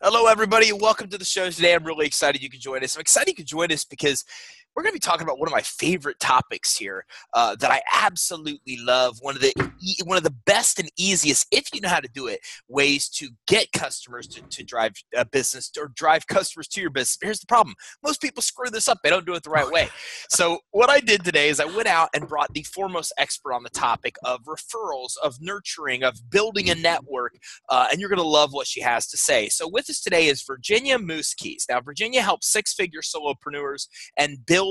Hello, everybody, and welcome to the show today. I'm really excited you can join us. I'm excited you can join us because we're going to be talking about one of my favorite topics here that I absolutely love. One of the best and easiest, if you know how to do it, ways to get customers to drive a business or drive customers to your business. But here's the problem. Most people screw this up. They don't do it the right way. So what I did today is I went out and brought the foremost expert on the topic of referrals, of nurturing, of building a network, and you're going to love what she has to say. So with us today is Virginia Muzquiz. Now, Virginia helps six-figure solopreneurs and build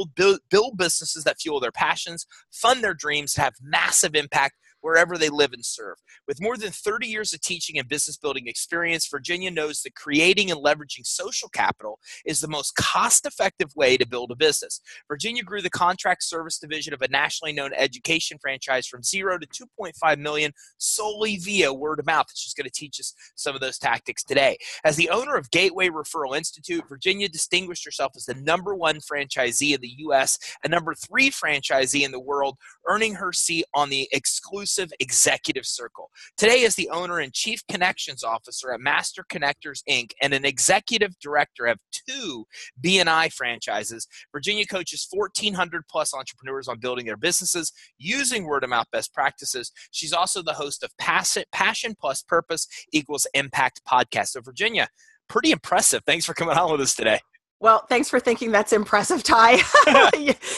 businesses that fuel their passions, fund their dreams, and have massive impact wherever they live and serve. With more than 30 years of teaching and business building experience, Virginia knows that creating and leveraging social capital is the most cost-effective way to build a business. Virginia grew the contract service division of a nationally known education franchise from 0 to 2.5 million solely via word of mouth. She's going to teach us some of those tactics today. As the owner of Gateway Referral Institute, Virginia distinguished herself as the #1 franchisee in the U.S. and #3 franchisee in the world, earning her seat on the exclusive executive circle. Today, as the owner and chief connections officer at Master Connectors, Inc., and an executive director of 2 B&I franchises, Virginia coaches 1,400 plus entrepreneurs on building their businesses using word-of-mouth best practices. She's also the host of Passion Plus Purpose Equals Impact podcast. So, Virginia, pretty impressive. Thanks for coming on with us today. Well, thanks for thinking that's impressive, Ty.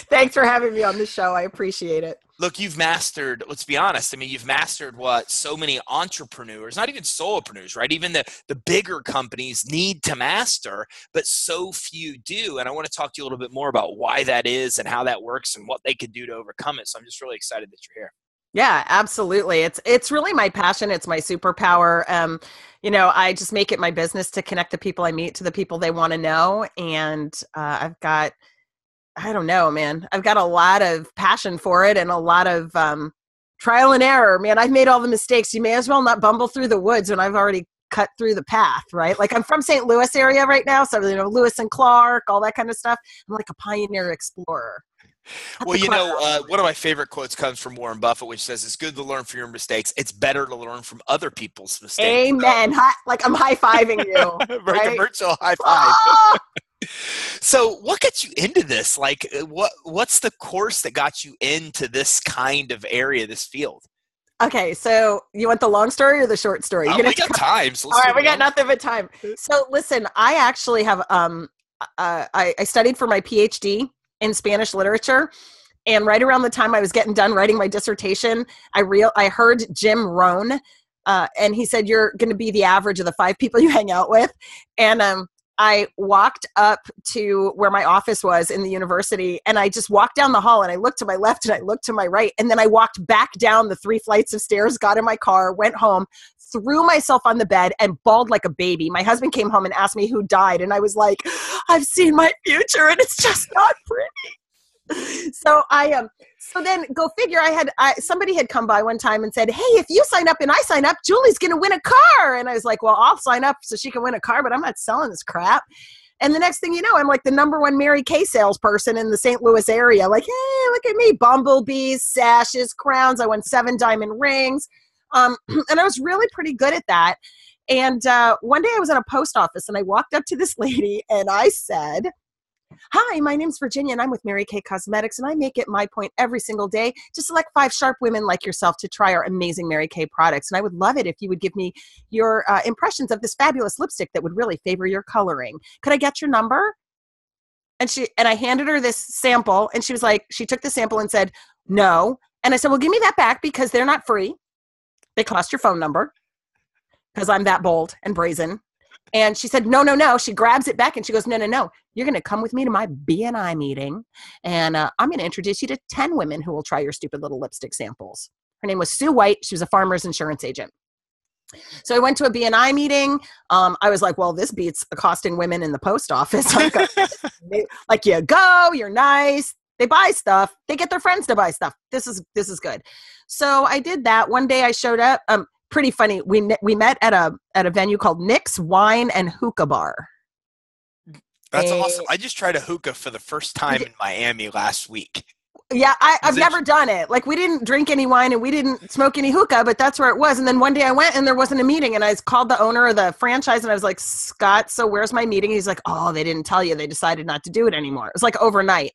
Thanks for having me on the show. I appreciate it. Look, you've mastered, let's be honest, you've mastered what so many entrepreneurs, not even solopreneurs, right? Even the bigger companies need to master, but so few do. And I want to talk to you a little bit more about why that is and how that works and what they could do to overcome it. So I'm just really excited that you're here. Yeah, absolutely. It's really my passion. It's my superpower. I just make it my business to connect the people I meet to the people they want to know. And I've got a lot of passion for it and a lot of trial and error. Man, I've made all the mistakes. You may as well not bumble through the woods when I've already cut through the path, right? Like I'm from St. Louis area right now. So, Lewis and Clark, all that kind of stuff. I'm like a pioneer explorer. Well, one of my favorite quotes comes from Warren Buffett, which says, it's good to learn from your mistakes. It's better to learn from other people's mistakes. Amen. Like I'm high-fiving you. Right? A virtual high five. Oh! So what gets you into this? Like what's the course that got you into this kind of area, this field? Okay, so you want the long story or the short story? We got time. So all right, we got nothing but time. So listen, I actually have I studied for my PhD in Spanish literature. And right around the time I was getting done writing my dissertation, I heard Jim Rohn, and he said, you're going to be the average of the 5 people you hang out with. And I walked up to where my office was in the university, and I just walked down the hall, and I looked to my left and I looked to my right. And then I walked back down the 3 flights of stairs, got in my car, went home, threw myself on the bed and bawled like a baby. My husband came home and asked me who died. And I was like, I've seen my future and it's just not pretty. So then go figure, somebody had come by one time and said, hey, if you sign up and I sign up, Julie's going to win a car. And I was like, well, I'll sign up so she can win a car, but I'm not selling this crap. And the next thing you know, I'm like the #1 Mary Kay salesperson in the St. Louis area. Like, hey, look at me, bumblebees, sashes, crowns. I won 7 diamond rings. And I was really pretty good at that. And one day I was at a post office and I walked up to this lady and I said, hi, my name's Virginia and I'm with Mary Kay Cosmetics, and I make it my point every single day to select 5 sharp women like yourself to try our amazing Mary Kay products. And I would love it if you would give me your impressions of this fabulous lipstick that would really favor your coloring. Could I get your number? And I handed her this sample, and she was like, she took the sample and said, no. And I said, well, give me that back because they're not free. They cost your phone number, because I'm that bold and brazen. And she said, no. She grabs it back and she goes, no. You're going to come with me to my B&I meeting. And I'm going to introduce you to 10 women who will try your stupid little lipstick samples. Her name was Sue White. She was a farmer's insurance agent. So I went to a B&I meeting. I was like, well, this beats accosting women in the post office. Like, you go, you're nice. They buy stuff. They get their friends to buy stuff. This is good. So I did that. One day I showed up. Pretty funny. We met at a venue called Nick's Wine and Hookah Bar. That's awesome. I just tried a hookah for the first time in Miami last week. Yeah, I've never done it. Like, we didn't drink any wine and we didn't smoke any hookah, but that's where it was. And then one day I went and there wasn't a meeting, and I called the owner of the franchise and I was like, Scott, so where's my meeting? He's like, oh, they didn't tell you. They decided not to do it anymore. It was like overnight.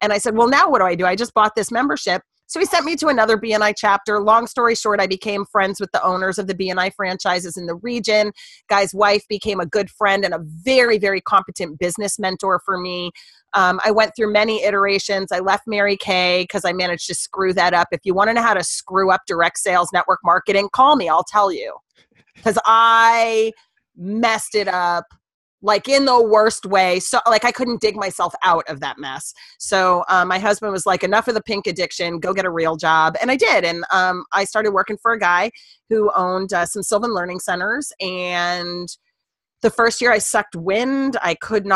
And I said, well, now what do? I just bought this membership. So he sent me to another BNI chapter. Long story short, I became friends with the owners of the BNI franchises in the region. Guy's wife became a good friend and a very, very competent business mentor for me. I went through many iterations. I left Mary Kay because I managed to screw that up. If you want to know how to screw up direct sales network marketing, call me. I'll tell you. Because I messed it up, like, in the worst way. So, like, I couldn't dig myself out of that mess. So my husband was like, enough of the pink addiction, go get a real job. And I did. And I started working for a guy who owned some Sylvan Learning Centers. And the first year I sucked wind. I couldn't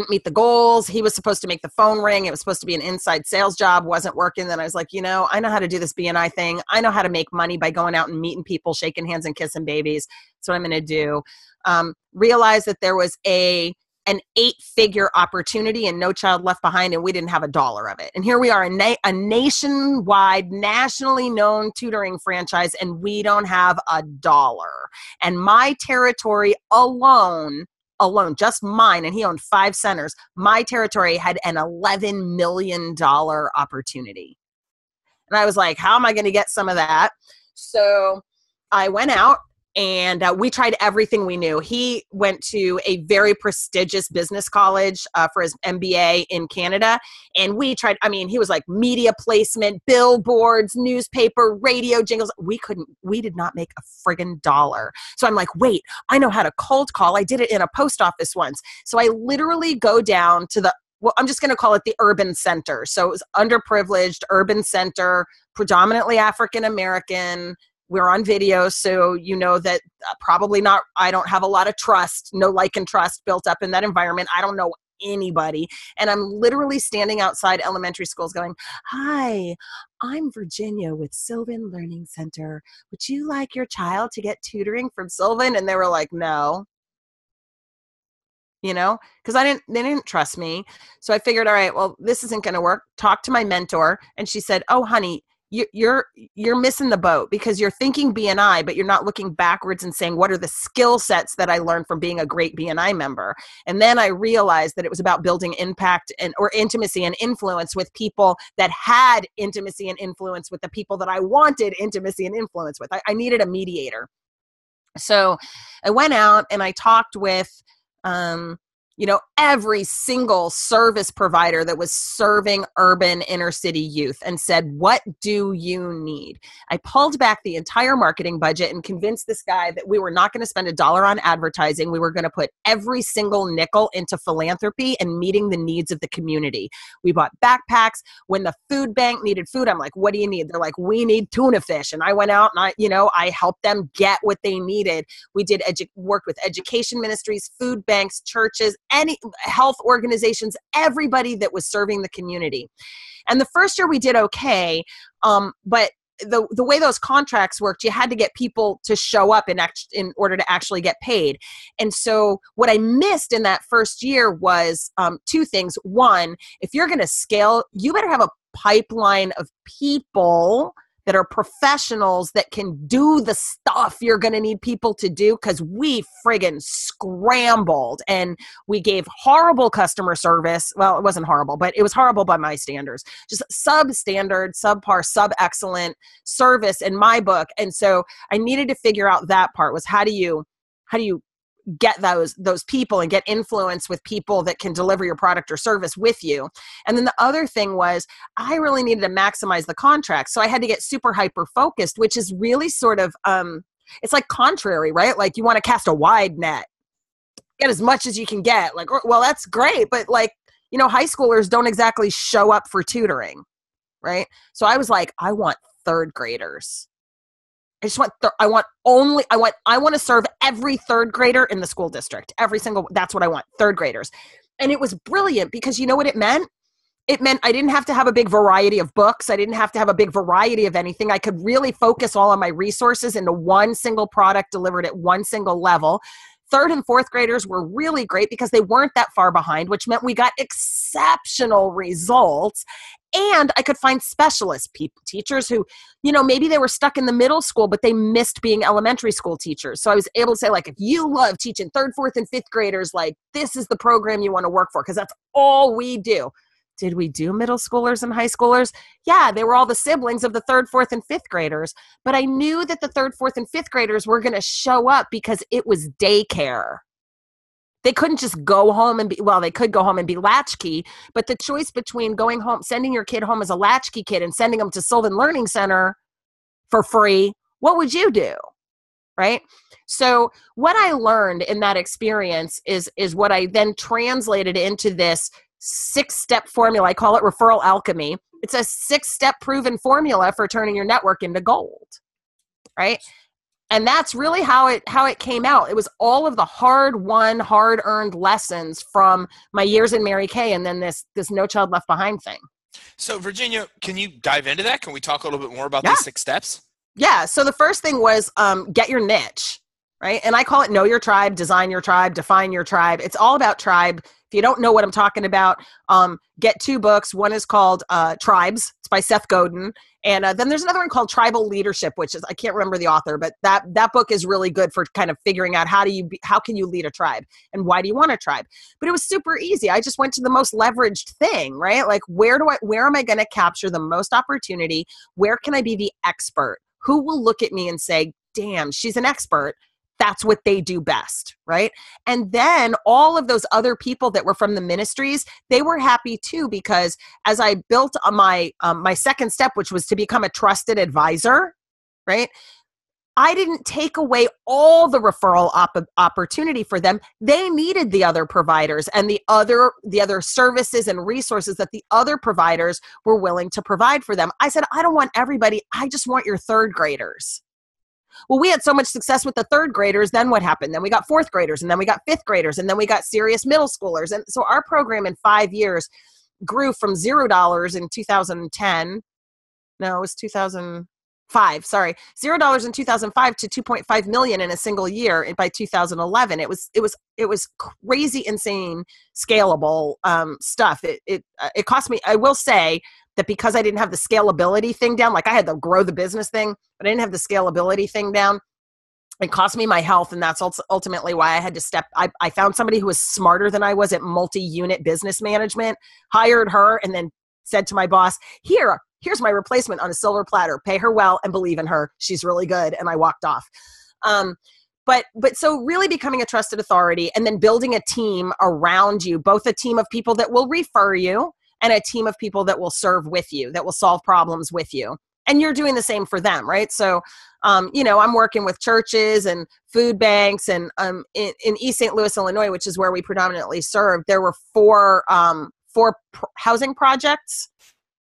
meet the goals. He was supposed to make the phone ring. It was supposed to be an inside sales job. Wasn't working. Then I was like, I know how to do this BNI thing. I know how to make money by going out and meeting people, shaking hands and kissing babies. That's what I'm going to do. Realized that there was an 8-figure opportunity and No Child Left Behind, and we didn't have $1 of it. And here we are, a nationwide, nationally known tutoring franchise, and we don't have $1. And my territory alone, just mine, and he owned 5 centers, my territory had an $11 million opportunity. And I was like, how am I going to get some of that? So I went out and we tried everything we knew. He went to a very prestigious business college for his MBA in Canada. And we tried, he was like media placement, billboards, newspaper, radio jingles. We did not make a friggin' dollar. So I'm like, wait, I know how to cold call. I did it in a post office once. So I literally go down to I'm just going to call it the urban center. So it was underprivileged urban center, predominantly African-American. We're on video, so you know that probably not, I don't have a lot of trust, no like and trust built up in that environment. I don't know anybody. And I'm literally standing outside elementary schools going, hi, I'm Virginia with Sylvan Learning Center. Would you like your child to get tutoring from Sylvan? And they were like, no. Because they didn't trust me. So I figured, all right, well, this isn't going to work. Talk to my mentor. And she said, oh, honey, you're missing the boat because you're thinking BNI, but you're not looking backwards and saying, what are the skill sets that I learned from being a great BNI member? And then I realized that it was about building impact or intimacy and influence with people that had intimacy and influence with the people that I wanted intimacy and influence with. I needed a mediator. So I went out and I talked with, every single service provider that was serving urban inner city youth and said, what do you need? I pulled back the entire marketing budget and convinced this guy that we were not going to spend $1 on advertising. We were going to put every single nickel into philanthropy and meeting the needs of the community. We bought backpacks. When the food bank needed food, I'm like, what do you need? They're like, we need tuna fish. And I went out and I helped them get what they needed. We did worked with education ministries, food banks, churches, any health organizations, everybody that was serving the community. And the first year we did okay, but the way those contracts worked, you had to get people to show up in order to actually get paid. And so what I missed in that first year was 2 things. One, if you're going to scale, you better have a pipeline of people that are professionals that can do the stuff you're going to need people to do, because we friggin' scrambled and we gave horrible customer service. Well, it wasn't horrible, but it was horrible by my standards. Just substandard, subpar, sub-excellent service in my book. And so I needed to figure out that part was how do you get those people and get influence with people that can deliver your product or service with you. And then the other thing was I really needed to maximize the contract. So I had to get super hyper focused, which is really sort of, it's like contrary, right? Like you want to cast a wide net, get as much as you can get. Like, well, that's great. But high schoolers don't exactly show up for tutoring, right? So I was like, I want 3rd graders. I want to serve every 3rd grader in the school district. That's what I want, 3rd graders. And it was brilliant because you know what it meant? It meant I didn't have to have a big variety of books. I didn't have to have a big variety of anything. I could really focus all of my resources into one single product delivered at one single level. Third and fourth graders were really great because they weren't that far behind, which meant we got exceptional results. And I could find specialist teachers who, maybe they were stuck in the middle school, but they missed being elementary school teachers. So I was able to say, like, if you love teaching third, fourth, and fifth graders, like, this is the program you want to work for, because that's all we do. Did we do middle schoolers and high schoolers? Yeah, they were all the siblings of the third, fourth, and fifth graders. But I knew that the third, fourth, and fifth graders were going to show up because it was daycare. They couldn't just go home and they could go home and be latchkey, but the choice between going home, sending your kid home as a latchkey kid and sending them to Sylvan Learning Center for free, what would you do? Right? So what I learned in that experience is what I then translated into this 6-step formula. I call it referral alchemy. It's a 6-step proven formula for turning your network into gold. Right? And that's really how it came out. It was all of the hard-won, hard-earned lessons from my years in Mary Kay, and then this No Child Left Behind thing. So, Virginia, can you dive into that? Can we talk a little bit more about these 6 steps? Yeah. So the first thing was get your niche, right? And I call it know your tribe, design your tribe, define your tribe. It's all about tribe. If you don't know what I'm talking about, get 2 books. One is called Tribes. It's by Seth Godin. And then there's another one called Tribal Leadership, which is, I can't remember the author, but that book is really good for kind of figuring out how can you lead a tribe and why do you want a tribe? But it was super easy. I just went to the most leveraged thing, right? Like where am I going to capture the most opportunity? Where can I be the expert? Who will look at me and say, damn, she's an expert. That's what they do best, right? And then all of those other people that were from the ministries, they were happy too, because as I built my second step, which was to become a trusted advisor, right? I didn't take away all the referral opportunity for them. They needed the other providers and the other services and resources that the other providers were willing to provide for them. I said, I don't want everybody. I just want your third graders. Well, we had so much success with the third graders. Then what happened? Then we got fourth graders, and then we got fifth graders, and then we got serious middle schoolers. And so our program in 5 years grew from $0 in 2010. No, it was 2005. Sorry, $0 in 2005 to 2.5 million in a single year by 2011. It was crazy, insane, scalable stuff. It cost me. I will say that because I didn't have the scalability thing down, like I had to grow the business thing, but I didn't have the scalability thing down. It cost me my health, and that's ultimately why I had to step. I found somebody who was smarter than I was at multi-unit business management, hired her, and then said to my boss, here's my replacement on a silver platter. Pay her well and believe in her. She's really good. And I walked off. But so really becoming a trusted authority and then building a team around you, both a team of people that will refer you and a team of people that will serve with you, that will solve problems with you. And you're doing the same for them, right? So, I'm working with churches and food banks, and in East St. Louis, Illinois, which is where we predominantly serve, there were four housing projects.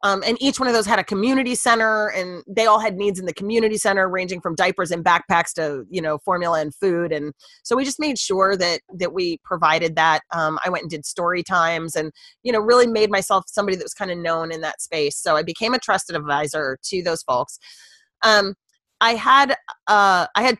And each one of those had a community center, and they all had needs in the community center, ranging from diapers and backpacks to, formula and food. And so we just made sure that we provided that. I went and did story times and, really made myself somebody that was kind of known in that space. So I became a trusted advisor to those folks. I had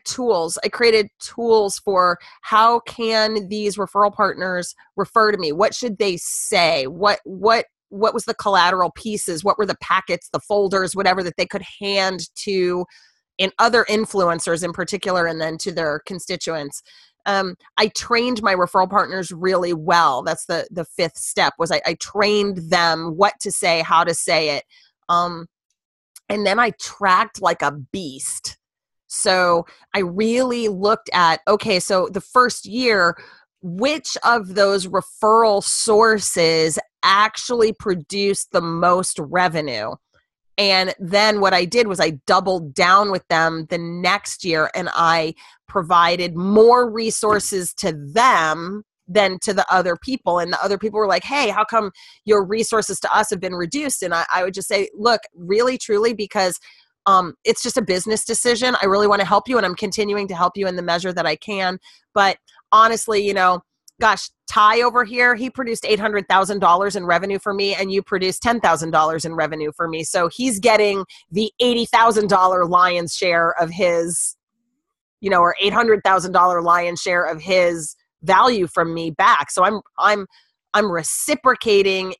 tools. I created tools for how can these referral partners refer to me? What should they say? What was the collateral pieces? What were the packets, the folders, whatever that they could hand to other influencers in particular, and then to their constituents. I trained my referral partners really well. That's the fifth step, was I trained them what to say, how to say it. And then I tracked like a beast. So I really looked at, okay, so the first year, which of those referral sources actually produced the most revenue? And then what I did was I doubled down with them the next year, and I provided more resources to them than to the other people. And the other people were like, hey, how come your resources to us have been reduced? And I would just say, look, really, truly, because it's just a business decision. I really want to help you, and I'm continuing to help you in the measure that I can. But honestly, gosh, Ty over here, he produced $800,000 in revenue for me, and you produced $10,000 in revenue for me. So he's getting the $80,000 lion's share of his, or $800,000 lion's share of his value from me back. So I'm reciprocating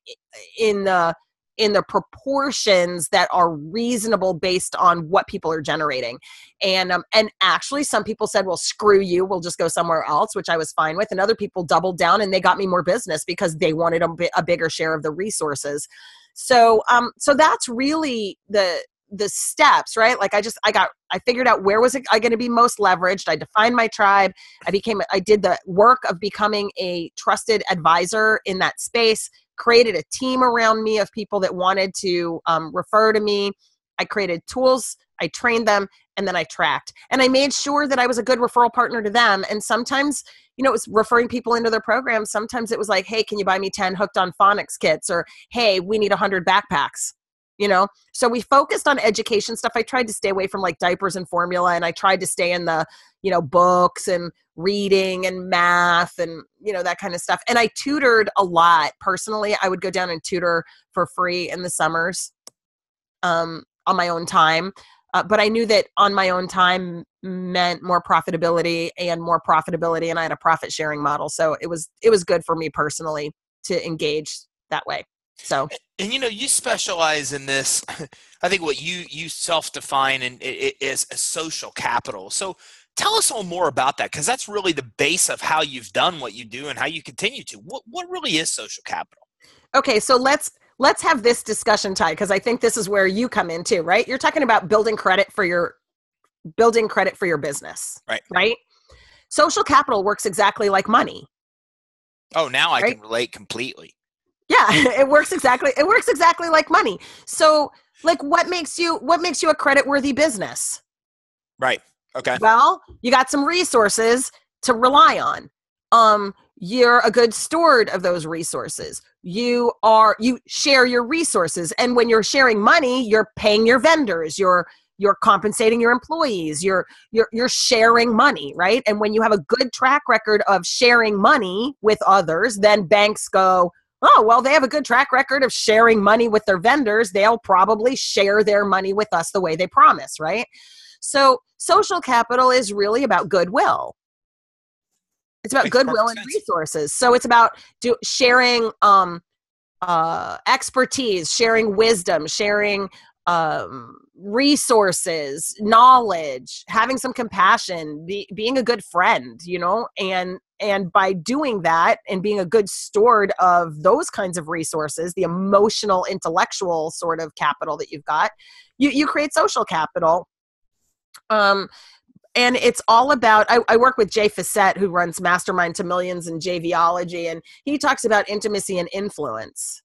in the proportions that are reasonable based on what people are generating. And actually some people said, well, screw you, we'll just go somewhere else, which I was fine with. And other people doubled down and they got me more business because they wanted a bigger share of the resources. So that's really the steps, right? Like I figured out where was I going to be most leveraged. I defined my tribe. I did the work of becoming a trusted advisor in that space, created a team around me of people that wanted to refer to me. I created tools, I trained them, and then I tracked. And I made sure that I was a good referral partner to them. And sometimes, it was referring people into their programs. Sometimes it was like, hey, can you buy me 10 Hooked on Phonics kits? Or, hey, we need 100 backpacks. So we focused on education stuff. I tried to stay away from like diapers and formula, and I tried to stay in the, books and reading and math and, that kind of stuff. And I tutored a lot personally. I would go down and tutor for free in the summers on my own time. But I knew that on my own time meant more profitability, and I had a profit sharing model. So it was good for me personally to engage that way. So, and you specialize in this. I think what you self-define is a social capital. So tell us a little more about that, because that's really the base of how you've done what you do and how you continue to. What really is social capital? Okay, so let's have this discussion, Ty, because I think this is where you come in too, right? You're talking about building credit for your business, right? Social capital works exactly like money. Oh, now I can relate completely. Yeah, it works exactly like money. So, like, what makes you a credit-worthy business? Right. Okay. Well, you got some resources to rely on. You're a good steward of those resources. You share your resources, and when you're sharing money, you're paying your vendors, you're compensating your employees, you're sharing money, right? And when you have a good track record of sharing money with others, then banks go, oh, well, they have a good track record of sharing money with their vendors. They'll probably share their money with us the way they promise, right? So social capital is really about goodwill. It's about goodwill and resources. So it's about sharing expertise, sharing wisdom, sharing resources, knowledge, having some compassion, being a good friend, and by doing that and being a good steward of those kinds of resources, the emotional, intellectual sort of capital that you've got, you create social capital. And it's all about, I work with Jay Facette, who runs Mastermind to Millions in JVology, and he talks about intimacy and influence,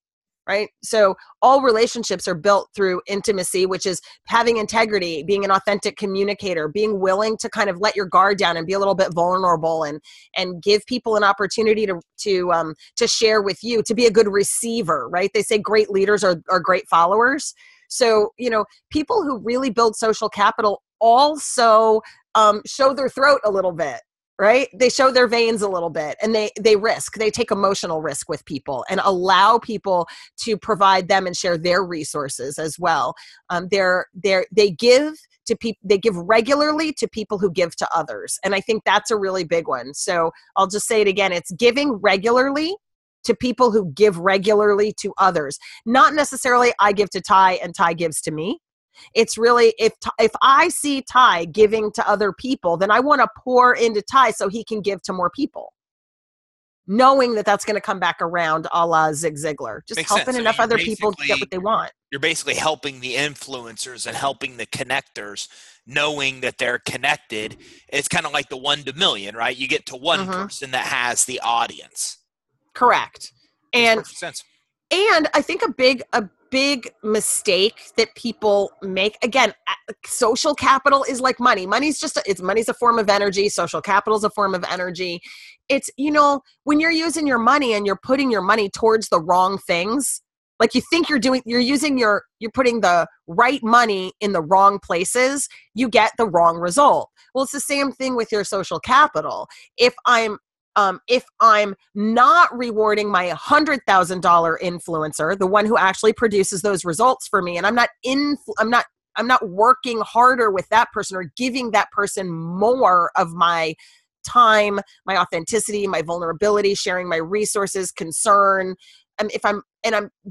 right? So all relationships are built through intimacy, which is having integrity, being an authentic communicator, being willing to kind of let your guard down and be a little bit vulnerable and give people an opportunity to share with you, to be a good receiver, right? They say great leaders are great followers. So, people who really build social capital also show their throat a little bit, right? They show their veins a little bit, and they take emotional risk with people and allow people to provide them and share their resources as well. They give regularly to people who give to others. And I think that's a really big one. So I'll just say it again. It's giving regularly to people who give regularly to others. Not necessarily I give to Ty and Ty gives to me. It's really, if I see Ty giving to other people, then I want to pour into Ty so he can give to more people, knowing that that's going to come back around a la Zig Ziglar. Just Makes helping sense. enough other people get what they want. You're basically helping the influencers and helping the connectors, knowing that they're connected. It's kind of like the 1 to million, right? You get to one person that has the audience. Correct. Makes perfect sense. And I think a big mistake that people make, again, social capital is like money. Money's a form of energy. Social capital is a form of energy. It's, when you're using your money and you're putting your money towards the wrong things, like you think you're putting the right money in the wrong places, you get the wrong result. Well, it's the same thing with your social capital. If I'm not rewarding my $100,000 influencer, the one who actually produces those results for me, and I'm not not working harder with that person or giving that person more of my time, my authenticity, my vulnerability, sharing my resources, concern. If I'm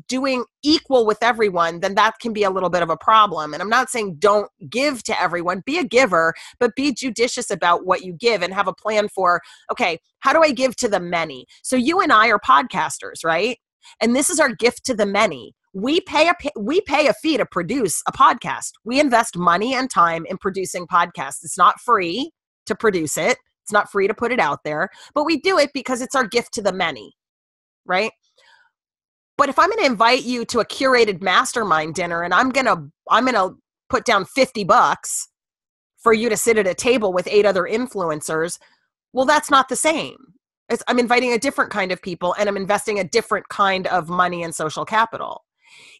doing equal with everyone, then that can be a little bit of a problem. And I'm not saying don't give to everyone, be a giver, but be judicious about what you give and have a plan for, okay, how do I give to the many? So you and I are podcasters, right? And this is our gift to the many. We pay a fee to produce a podcast. We invest money and time in producing podcasts. It's not free to produce it. It's not free to put it out there, but we do it because it's our gift to the many, right? But if I'm going to invite you to a curated mastermind dinner and I'm going to put down $50 for you to sit at a table with 8 other influencers, well, that's not the same. I'm inviting a different kind of people and I'm investing a different kind of money and social capital.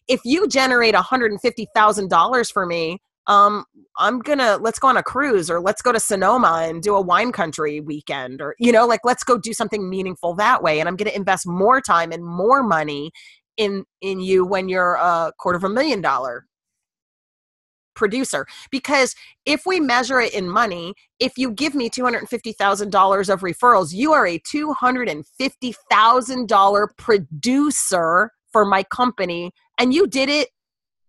If you generate $150,000 for me, let's go on a cruise, or let's go to Sonoma and do a wine country weekend, or, let's go do something meaningful that way. And I'm going to invest more time and more money in you when you're a $250,000 producer. Because if we measure it in money, if you give me $250,000 of referrals, you are a $250,000 producer for my company, and you did it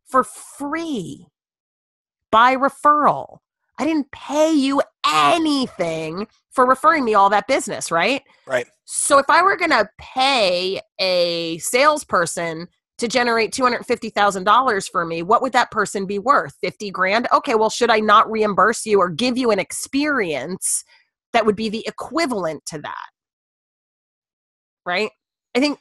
for free. By referral. I didn't pay you anything for referring me all that business, right? Right. So if I were going to pay a salesperson to generate $250,000 for me, what would that person be worth? 50 grand? Okay, well, should I not reimburse you or give you an experience that would be the equivalent to that? Right? I think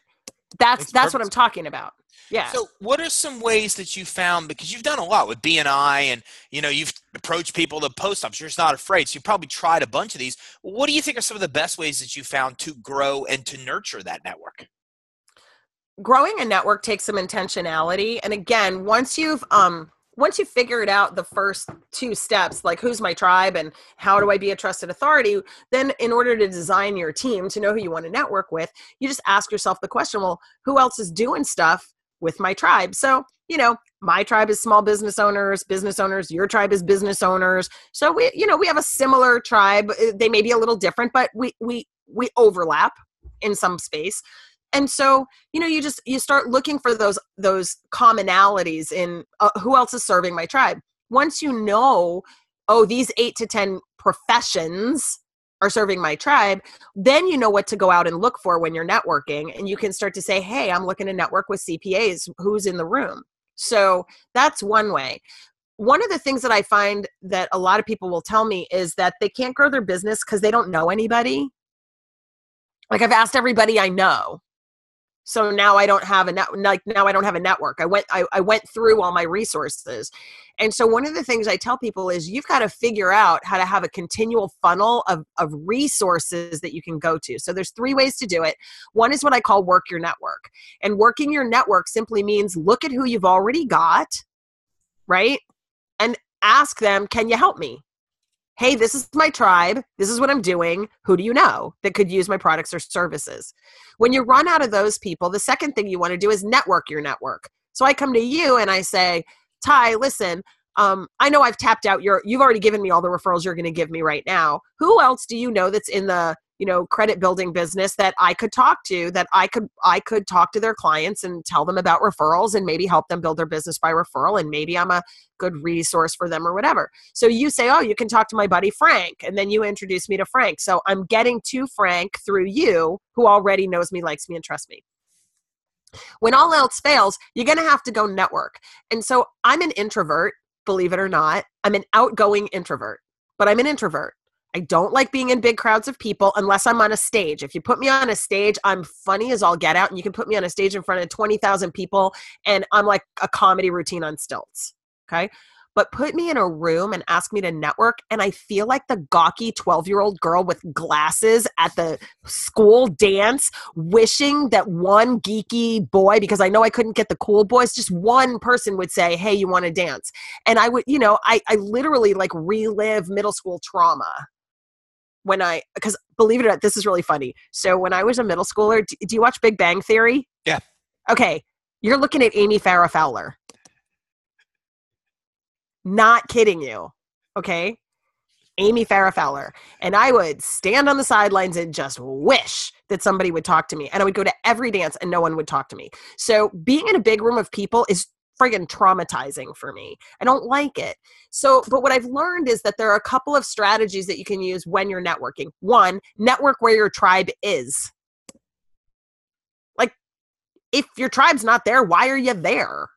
that's what I'm talking about. Yeah. So what are some ways that you found, because you've done a lot with BNI and, you've approached people to post, I'm sure it's not afraid. So you probably tried a bunch of these. What do you think are some of the best ways that you found to grow and to nurture that network? Growing a network takes some intentionality. And again, once you've figured out the first 2 steps, like who's my tribe and how do I be a trusted authority, then in order to design your team to know who you want to network with, you just ask yourself the question, well, who else is doing stuff with my tribe? So, my tribe is small business owners, your tribe is business owners. So we have a similar tribe. They may be a little different, but we overlap in some space. And so, you start looking for those commonalities in who else is serving my tribe. Once you know, these 8 to 10 professions are serving my tribe, then you know what to go out and look for when you're networking. And you can start to say, hey, I'm looking to network with CPAs. Who's in the room? So that's one way. One of the things that I find that a lot of people will tell me is that they can't grow their business because they don't know anybody. Like, I've asked everybody I know. So now I don't have a network. I went through all my resources. And so one of the things I tell people is you've got to figure out how to have a continual funnel of resources that you can go to. So there's 3 ways to do it. One is what I call work your network. And working your network simply means look at who you've already got, right? And ask them, can you help me? Hey, this is my tribe. This is what I'm doing. Who do you know that could use my products or services? When you run out of those people, the second thing you want to do is network your network. So I come to you and I say, Ty, listen, I know I've tapped out you've already given me all the referrals you're going to give me right now. Who else do you know that's in the, credit building business that I could talk to, that I could talk to their clients and tell them about referrals and maybe help them build their business by referral. And maybe I'm a good resource for them or whatever. So you say, you can talk to my buddy Frank. And then you introduce me to Frank. So I'm getting to Frank through you, who already knows me, likes me, and trusts me. When all else fails, you're going to have to go network. And so I'm an introvert, believe it or not. I'm an outgoing introvert, but I'm an introvert. I don't like being in big crowds of people unless I'm on a stage. If you put me on a stage, I'm funny as all get out, and you can put me on a stage in front of 20,000 people and I'm like a comedy routine on stilts. Okay. But put me in a room and ask me to network, and I feel like the gawky 12-year-old girl with glasses at the school dance, wishing that one geeky boy, because I know I couldn't get the cool boys, just one person would say, hey, you want to dance? And I would, I literally like relive middle school trauma. Because believe it or not, this is really funny. So when I was a middle schooler, do you watch Big Bang Theory? Yeah. Okay. You're looking at Amy Farrah Fowler. Not kidding you. Okay. Amy Farrah. And I would stand on the sidelines and just wish that somebody would talk to me. And I would go to every dance and no one would talk to me. So being in a big room of people is friggin' traumatizing for me. I don't like it. So, but what I've learned is that there are a couple of strategies that you can use when you're networking. One, network where your tribe is. Like, if your tribe's not there, why are you there?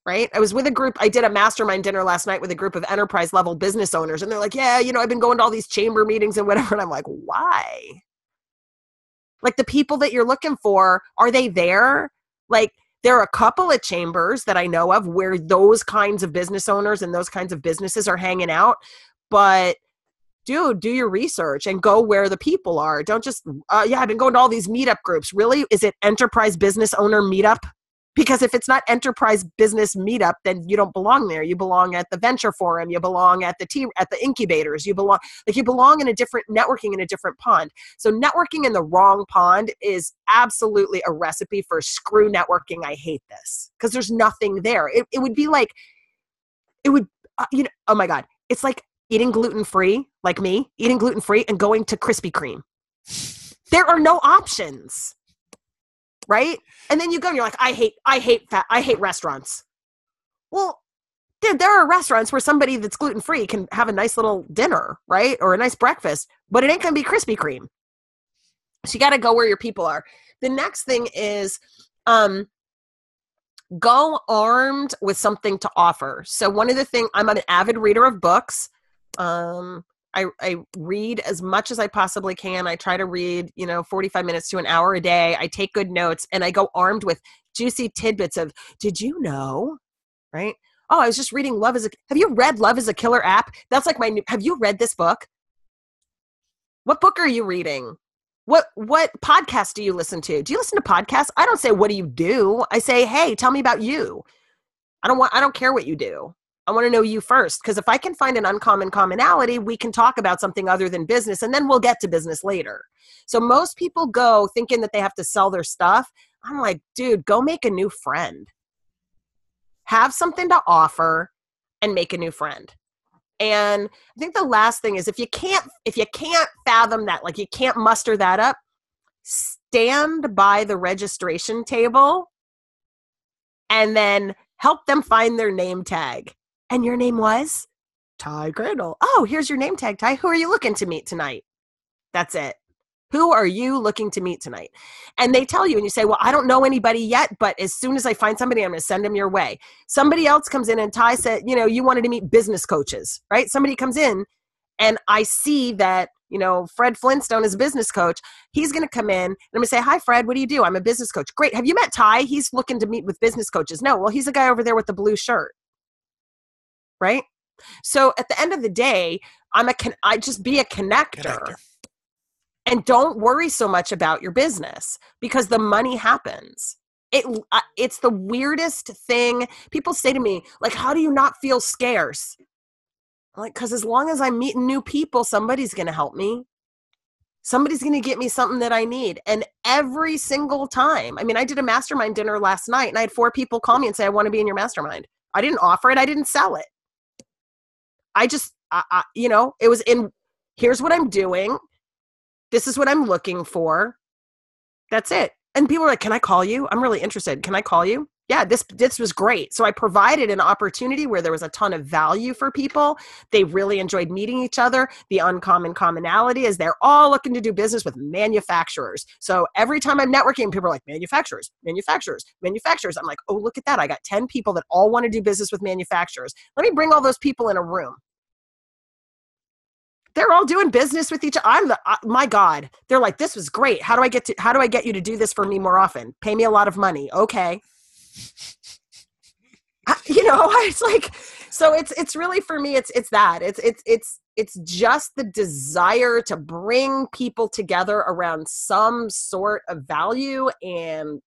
Right? I was with a group. I did a mastermind dinner last night with a group of enterprise level business owners. And they're like, yeah, I've been going to all these chamber meetings and whatever. And I'm like, why? Like, the people that you're looking for, are they there? Like, there are a couple of chambers that I know of where those kinds of business owners and those kinds of businesses are hanging out. But dude, do your research and go where the people are. Don't just, I've been going to all these meetup groups. Really? Is it enterprise business owner meetup? Because if it's not enterprise business meetup, then you don't belong there. You belong at the venture forum. You belong at the incubators. You belong in a different networking in a different pond. So networking in the wrong pond is absolutely a recipe for screw networking. I hate this because there's nothing there. It would be like, oh my God. It's like eating gluten-free, like me, eating gluten-free and going to Krispy Kreme. There are no options. Right? And then you go and you're like, I hate restaurants. Well, dude, there are restaurants where somebody that's gluten-free can have a nice little dinner, right? Or a nice breakfast, but it ain't going to be Krispy Kreme. So you got to go where your people are. The next thing is, go armed with something to offer. So one of the things, I'm an avid reader of books. I read as much as I possibly can. I try to read, 45 minutes to an hour a day. I take good notes and I go armed with juicy tidbits of, did you know, right? Oh, I was just reading have you read Love is a Killer app? That's like have you read this book? What book are you reading? What podcast do you listen to? Do you listen to podcasts? I don't say, what do you do? I say, hey, tell me about you. I don't care what you do. I want to know you first, because if I can find an uncommon commonality, we can talk about something other than business, and then we'll get to business later. So most people go thinking that they have to sell their stuff. I'm like, dude, go make a new friend. Have something to offer and make a new friend. And I think the last thing is if you can't fathom that, like you can't muster that up, stand by the registration table and then help them find their name tag. And your name was? Ty Crandall. Oh, here's your name tag, Ty. Who are you looking to meet tonight? That's it. Who are you looking to meet tonight? And they tell you, and you say, well, I don't know anybody yet, but as soon as I find somebody, I'm going to send them your way. Somebody else comes in and Ty said, you wanted to meet business coaches, right? Somebody comes in and I see that, Fred Flintstone is a business coach. He's going to come in and I'm going to say, hi, Fred, what do you do? I'm a business coach. Great. Have you met Ty? He's looking to meet with business coaches. No, well, he's a guy over there with the blue shirt. Right? So at the end of the day, I just be a connector. And don't worry so much about your business because the money happens. It's the weirdest thing. People say to me, like, how do you not feel scarce? I'm like, because as long as I'm meeting new people, somebody's going to help me. Somebody's going to get me something that I need. And every single time, I did a mastermind dinner last night and I had 4 people call me and say, I want to be in your mastermind. I didn't offer it. I didn't sell it. I just, it was here's what I'm doing. This is what I'm looking for. That's it. And people were like, can I call you? I'm really interested. Can I call you? Yeah, this was great. So I provided an opportunity where there was a ton of value for people. They really enjoyed meeting each other. The uncommon commonality is they're all looking to do business with manufacturers. So every time I'm networking, people are like, manufacturers. I'm like, oh, look at that. I got 10 people that all want to do business with manufacturers. Let me bring all those people in a room. They're all doing business with each other. My God. They're like, this was great. How do I get you to do this for me more often? Pay me a lot of money. Okay. It's like, so it's really, for me, it's that it's just the desire to bring people together around some sort of value and,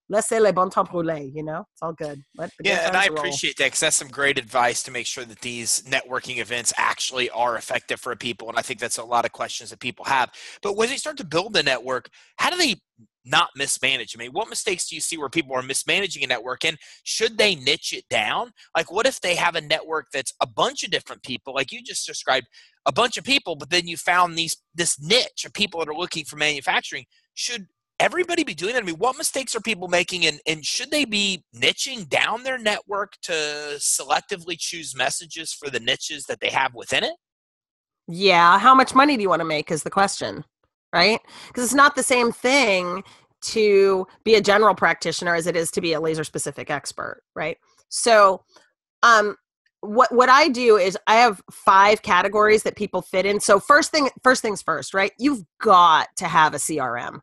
laissez les bon temps rouler, it's all good. Yeah, and I appreciate that because that's some great advice to make sure that these networking events actually are effective for people. And I think that's a lot of questions that people have. But when they start to build the network, how do they not mismanage? I mean, what mistakes do you see where people are mismanaging a network, and should they niche it down? Like, what if they have a network that's a bunch of different people, like you just described, a bunch of people, but then you found this niche of people that are looking for manufacturing? Should everybody be doing that? I mean, what mistakes are people making, and should they be niching down their network to selectively choose messages for the niches that they have within it? Yeah. How much money do you want to make is the question, right? Because it's not the same thing to be a general practitioner as it is to be a laser specific expert, right? So, what I do is I have 5 categories that people fit in. So first things first, right? You've got to have a CRM.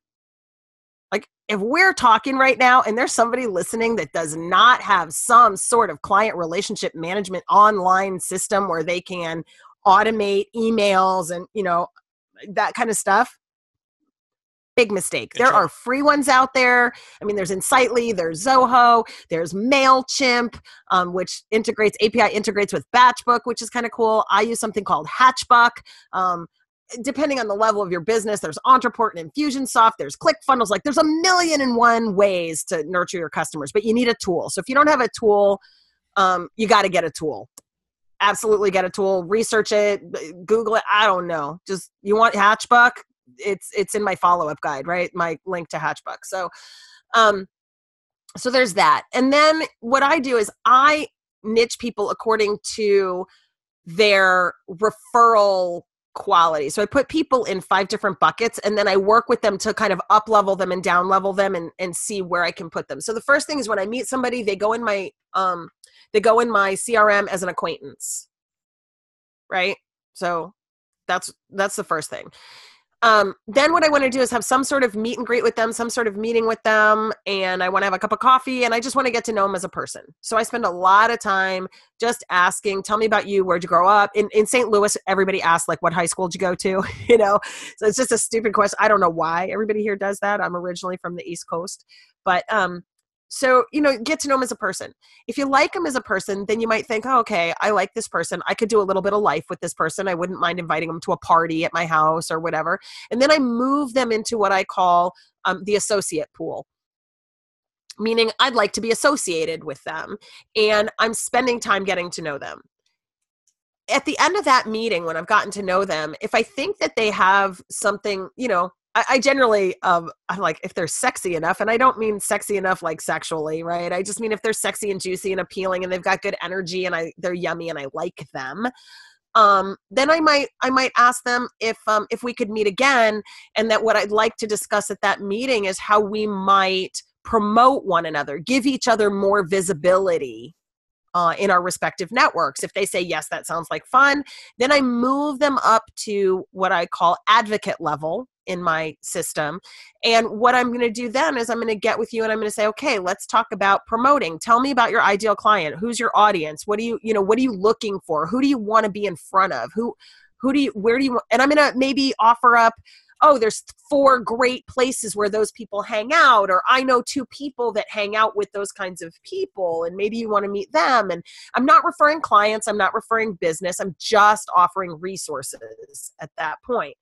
Like, if we're talking right now and there's somebody listening that does not have some sort of client relationship management online system where they can automate emails and, that kind of stuff, big mistake. There are free ones out there. I mean, there's Insightly, there's Zoho, there's MailChimp, which API integrates with Batchbook, which is kind of cool. I use something called Hatchbuck. Depending on the level of your business, there's Ontraport and Infusionsoft, there's ClickFunnels. Like, there's 1,000,001 ways to nurture your customers, but you need a tool. So if you don't have a tool, you got to get a tool. Absolutely get a tool. Research it, Google it. I don't know. Just, you want Hatchbuck? It's in my follow-up guide, right? My link to Hatchbuck. So, so there's that. And then what I do is I niche people according to their referral quality. So I put people in 5 different buckets, and then I work with them to kind of up level them and down level them and see where I can put them. So the first thing is, when I meet somebody, they go in my CRM as an acquaintance, right? So that's the first thing. Then what I want to do is have some sort of meet and greet with them, some sort of meeting with them, and I want to have a cup of coffee, and I just want to get to know them as a person. So I spend a lot of time just asking, tell me about you, where'd you grow up? In St. Louis, everybody asks, like, what high school did you go to? So it's just a stupid question. I don't know why everybody here does that. I'm originally from the East Coast, but, so, get to know them as a person. If you like them as a person, then you might think, oh, okay, I like this person. I could do a little bit of life with this person. I wouldn't mind inviting them to a party at my house or whatever. And then I move them into what I call the associate pool, meaning I'd like to be associated with them, and I'm spending time getting to know them. At the end of that meeting, when I've gotten to know them, if I think that they have something, I generally, I'm like, if they're sexy enough, and I don't mean sexy enough like sexually, right? I just mean if they're sexy and juicy and appealing and they've got good energy and they're yummy and I like them, then I might ask them if we could meet again, and that what I'd like to discuss at that meeting is how we might promote one another, give each other more visibility in our respective networks. If they say, yes, that sounds like fun, then I move them up to what I call advocate level in my system. And what I'm going to do then is I'm going to get with you and I'm going to say, okay, let's talk about promoting. Tell me about your ideal client. Who's your audience? What are you looking for? Who do you want to be in front of? Where do you, and I'm going to maybe offer up, oh, there's 4 great places where those people hang out, or I know 2 people that hang out with those kinds of people, and maybe you want to meet them. And I'm not referring clients. I'm not referring business. I'm just offering resources at that point.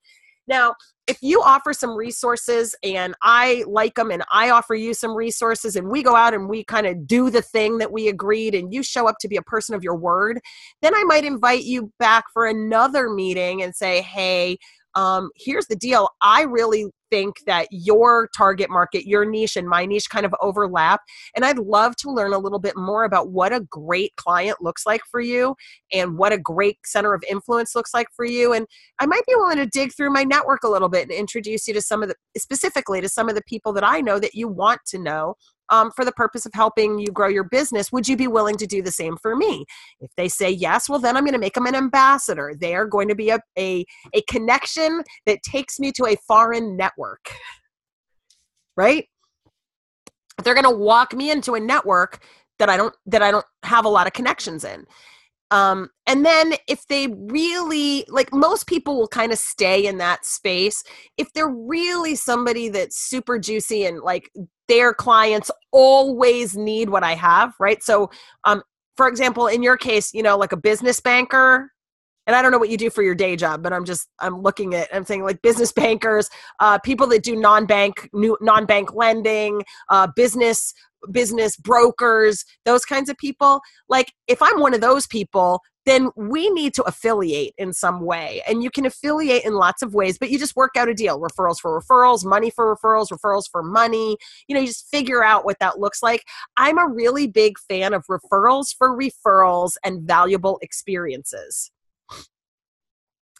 Now, if you offer some resources and I like them and I offer you some resources and we go out and we kind of do the thing that we agreed and you show up to be a person of your word, then I might invite you back for another meeting and say, hey, here's the deal. I really think that your target market, your niche and my niche kind of overlap. And I'd love to learn a little bit more about what a great client looks like for you and what a great center of influence looks like for you. And I might be willing to dig through my network a little bit and introduce you to specifically to some of the people that I know that you want to know. For the purpose of helping you grow your business. Would you be willing to do the same for me? If they say yes, well, then I'm going to make them an ambassador. They are going to be a connection that takes me to a foreign network, right? They're going to walk me into a network that I don't have a lot of connections in. And then if they really, like, most people will kind of stay in that space. If they're really somebody that's super juicy and like their clients always need what I have, right? So, for example, in your case, like a business banker, and I don't know what you do for your day job, but I'm looking at, I'm saying like business bankers, people that do non-bank lending, business brokers, those kinds of people. Like if I'm one of those people, then we need to affiliate in some way. And you can affiliate in lots of ways, but you just work out a deal. Referrals for referrals, money for referrals, referrals for money. You just figure out what that looks like. I'm a really big fan of referrals for referrals and valuable experiences.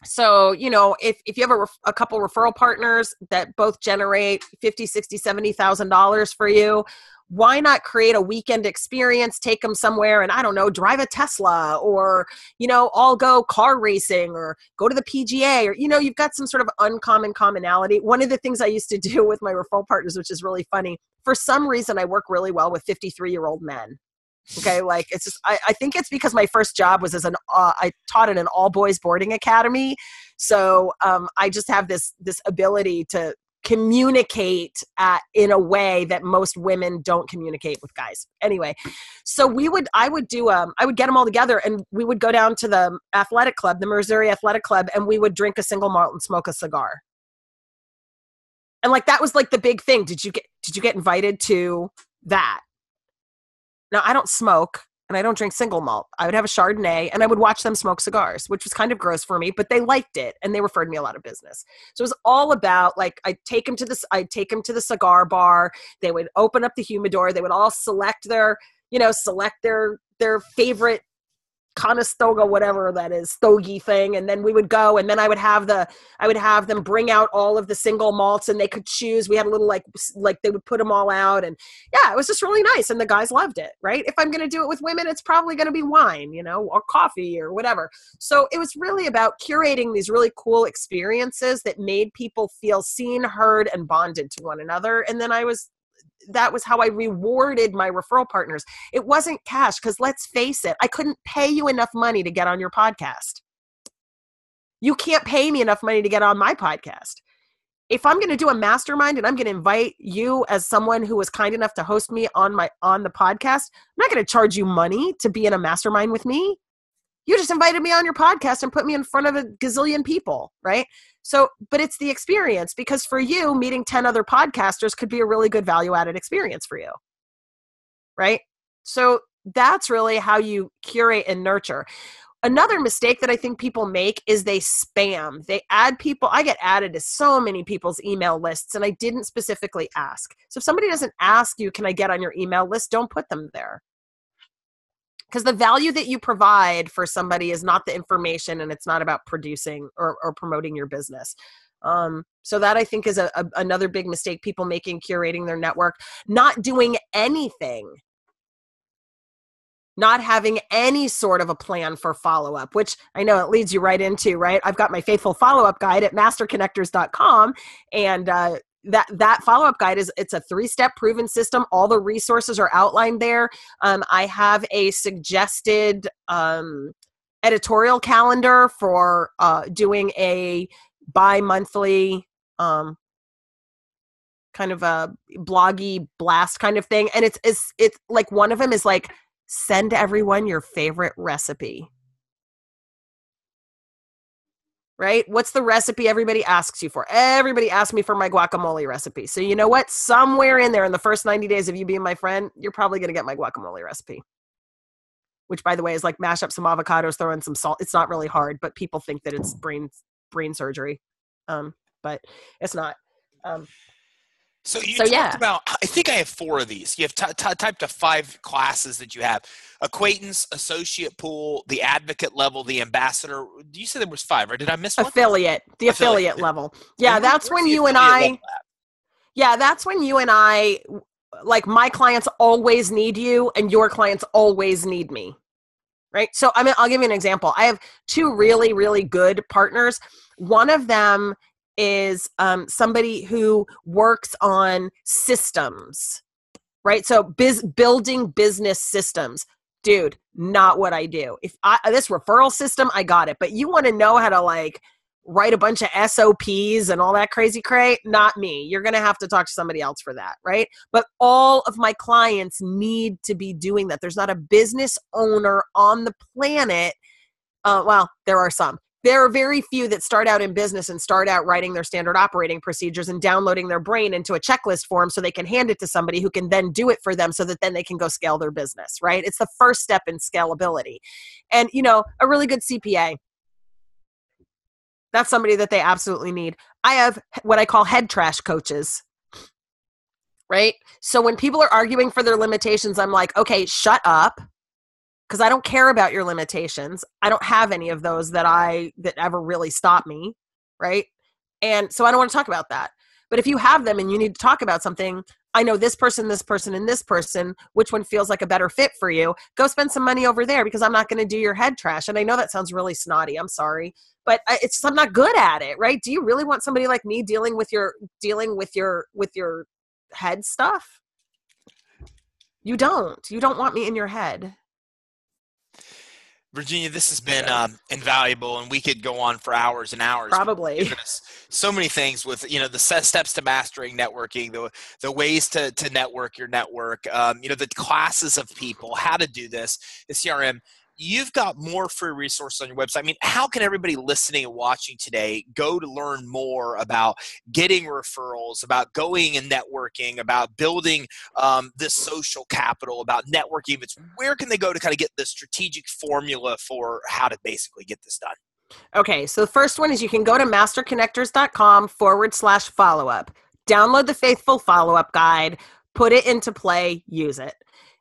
So, if you have a couple referral partners that both generate $50,000, $60,000, $70,000 for you, why not create a weekend experience, take them somewhere and, I don't know, drive a Tesla or, all go car racing or go to the PGA or, you've got some sort of uncommon commonality. One of the things I used to do with my referral partners, which is really funny, for some reason I work really well with 53-year-old men. Okay, like it's just, I think it's because my first job was as I taught in an all boys boarding academy. So I just have this ability to communicate in a way that most women don't communicate with guys. Anyway, so I would get them all together and we would go down to the athletic club, the Missouri Athletic Club, and we would drink a single malt and smoke a cigar. And like, that was like the big thing. Did you get invited to that? Now, I don't smoke and I don't drink single malt. I would have a Chardonnay and I would watch them smoke cigars, which was kind of gross for me, but they liked it and they referred me a lot of business. So it was all about like, I'd take them to the cigar bar. They would open up the humidor. They would all select their favorite Conestoga, whatever that is, stogie thing. And then we would go, and then I would have them bring out all of the single malts and they could choose. We had a little like they would put them all out. And yeah, it was just really nice. And the guys loved it, right? If I'm going to do it with women, it's probably going to be wine, or coffee or whatever. So it was really about curating these really cool experiences that made people feel seen, heard, and bonded to one another. And then that was how I rewarded my referral partners. It wasn't cash, because let's face it, I couldn't pay you enough money to get on your podcast. You can't pay me enough money to get on my podcast. If I'm going to do a mastermind and I'm going to invite you as someone who was kind enough to host me on the podcast, I'm not going to charge you money to be in a mastermind with me. You just invited me on your podcast and put me in front of a gazillion people, right? So, but it's the experience, because for you, meeting 10 other podcasters could be a really good value-added experience for you, right? So that's really how you curate and nurture. Another mistake that I think people make is they spam. They add people. I get added to so many people's email lists, and I didn't specifically ask. So if somebody doesn't ask you, can I get on your email list? Don't put them there. Because the value that you provide for somebody is not the information, and it's not about producing or promoting your business. So that, I think, is another big mistake people make in curating their network. Not doing anything. Not having any sort of a plan for follow-up, which I know it leads you right into, right? I've got my faithful follow-up guide at masterconnectors.com, and that follow-up guide it's a 3-step proven system. All the resources are outlined there. I have a suggested editorial calendar for doing a bi-monthly kind of a bloggy blast kind of thing. And it's like, one of them is like, send everyone your favorite recipe. Right? What's the recipe everybody asks you for? Everybody asks me for my guacamole recipe. So you know what? Somewhere in there in the first 90 days of you being my friend, you're probably going to get my guacamole recipe. Which, by the way, is like mash up some avocados, throw in some salt. It's not really hard, but people think that it's brain surgery. But it's not. So you talked about, I think I have 4 of these. You have typed of 5 classes that you have: acquaintance, associate pool, the advocate level, the ambassador. You said there was 5, or did I miss one? Affiliate, the affiliate level. Yeah, that's when you and I, like, my clients always need you and your clients always need me. Right? So I'll give you an example. I have 2 really, really good partners. One of them is somebody who works on systems, right? So building business systems. Dude, not what I do. If this referral system, I got it. But you want to know how to like write a bunch of SOPs and all that crazy cray? Not me. You're going to have to talk to somebody else for that, right? But all of my clients need to be doing that. There's not a business owner on the planet Well, there are some. There are very few that start out in business and start out writing their standard operating procedures and downloading their brain into a checklist form so they can hand it to somebody who can then do it for them so that then they can go scale their business, right? It's the first step in scalability. And, a really good CPA, that's somebody that they absolutely need. I have what I call head trash coaches, right? So when people are arguing for their limitations, I'm like, okay, shut up. Because I don't care about your limitations. I don't have any of those that ever really stop me, right? And so I don't want to talk about that. But if you have them and you need to talk about something, I know this person, and this person, which one feels like a better fit for you, go spend some money over there because I'm not going to do your head trash. And I know that sounds really snotty. I'm sorry. But I'm not good at it, right? Do you really want somebody like me dealing with your head stuff? You don't want me in your head. Virginia, this has been invaluable, and we could go on for hours and hours. Probably. You've given us so many things with, the steps to mastering networking, the ways to network your network, the classes of people, how to do this, the CRM. You've got more free resources on your website. I mean, how can everybody listening and watching today go to learn more about getting referrals, about going and networking, about building this social capital, about networking? Where can they go to kind of get the strategic formula for how to basically get this done? Okay, so the first one is you can go to masterconnectors.com/follow-up. Download the Faithful Follow-Up Guide, put it into play, use it.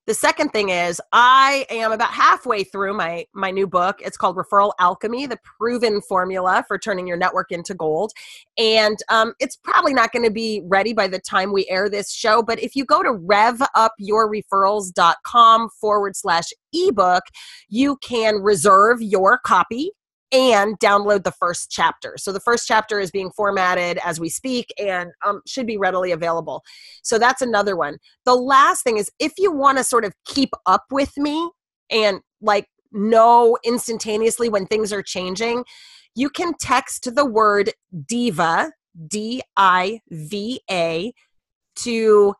The second thing is I am about halfway through my new book. It's called Referral Alchemy, the proven formula for turning your network into gold. And it's probably not going to be ready by the time we air this show. But if you go to revupyourreferrals.com/ebook, you can reserve your copy and download the first chapter. So the first chapter is being formatted as we speak and should be readily available. So that's another one. The last thing is if you want to sort of keep up with me and know instantaneously when things are changing, you can text the word DIVA, DIVA, to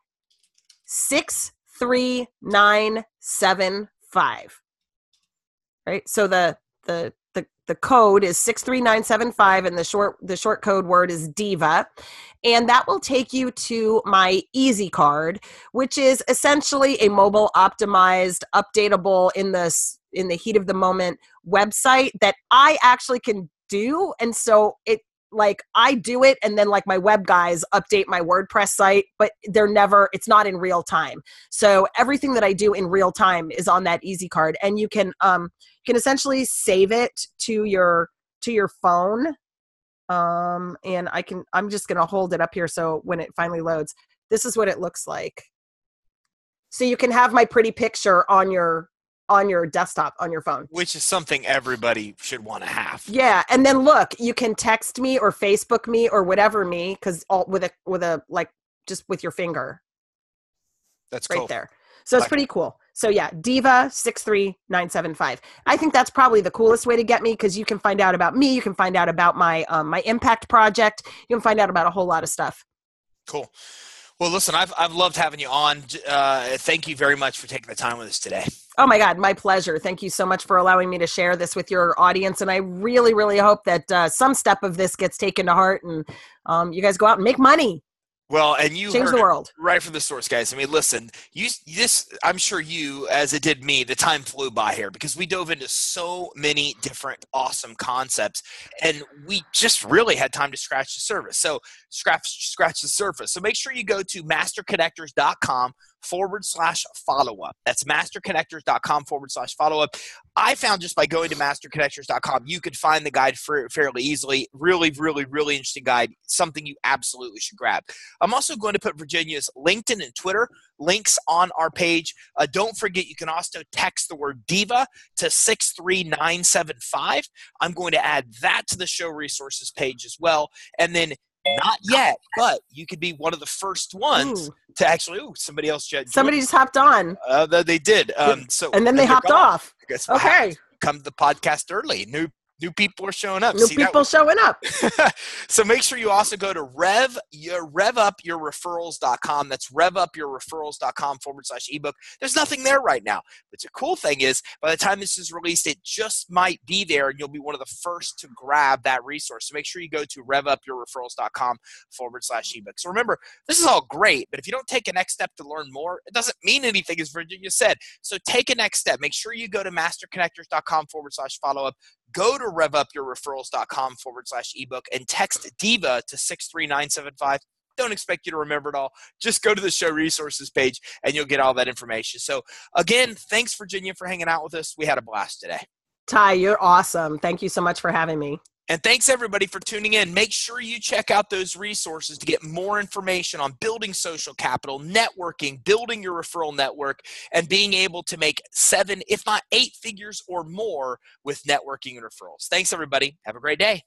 63975. Right? So the code is 63975 and the short code word is DIVA. And that will take you to my Easy Card, which is essentially a mobile optimized, updatable in the heat of the moment website that I actually can do. And so I do it and then my web guys update my WordPress site, but it's not in real time. So everything that I do in real time is on that Easy Card, and you can essentially save it to your phone. And I'm just going to hold it up here. So when it finally loads, this is what it looks like. So you can have my pretty picture on your desktop, on your phone. Which is something everybody should want to have. Yeah. And then look, you can text me or Facebook me or whatever me, because just with your finger. That's right cool. there. So it's pretty cool. So yeah, Diva 63975. I think that's probably the coolest way to get me, because you can find out about me. You can find out about my my impact project. You can find out about a whole lot of stuff. Cool. Well, listen, I've loved having you on. Thank you very much for taking the time with us today. Oh my God, my pleasure. Thank you so much for allowing me to share this with your audience. And I really, really hope that some step of this gets taken to heart and you guys go out and make money. Well, and you change heard the world right from the source, guys. I mean, listen, I'm sure you, as it did me, the time flew by here because we dove into so many different awesome concepts, and we just really had time to scratch the surface. So scratch the surface. So make sure you go to masterconnectors.com/follow-up. That's masterconnectors.com/follow-up. I found just by going to masterconnectors.com, you could find the guide fairly easily. Really, really, really interesting guide. Something you absolutely should grab. I'm also going to put Virginia's LinkedIn and Twitter links on our page. Don't forget, you can also text the word DIVA to 63975. I'm going to add that to the show resources page as well. And then not yet, but you could be one of the first ones to actually. Somebody else just hopped on. They did. And then they hopped off. I guess okay. come to the podcast early. New New people are showing up. New people showing up. So make sure you also go to revupyourreferrals.com. That's revupyourreferrals.com/ebook. There's nothing there right now. But the cool thing is, by the time this is released, it just might be there, and you'll be one of the first to grab that resource. So make sure you go to revupyourreferrals.com/ebook. So remember, this is all great, but if you don't take a next step to learn more, it doesn't mean anything, as Virginia said. So take a next step. Make sure you go to masterconnectors.com/follow-up. Go to revupyourreferrals.com/ebook and text DIVA to 63975. Don't expect you to remember it all. Just go to the show resources page and you'll get all that information. So again, thanks Virginia for hanging out with us. We had a blast today. Ty, you're awesome. Thank you so much for having me. And thanks everybody for tuning in. Make sure you check out those resources to get more information on building social capital, networking, building your referral network, and being able to make 7, if not 8 figures or more with networking and referrals. Thanks everybody. Have a great day.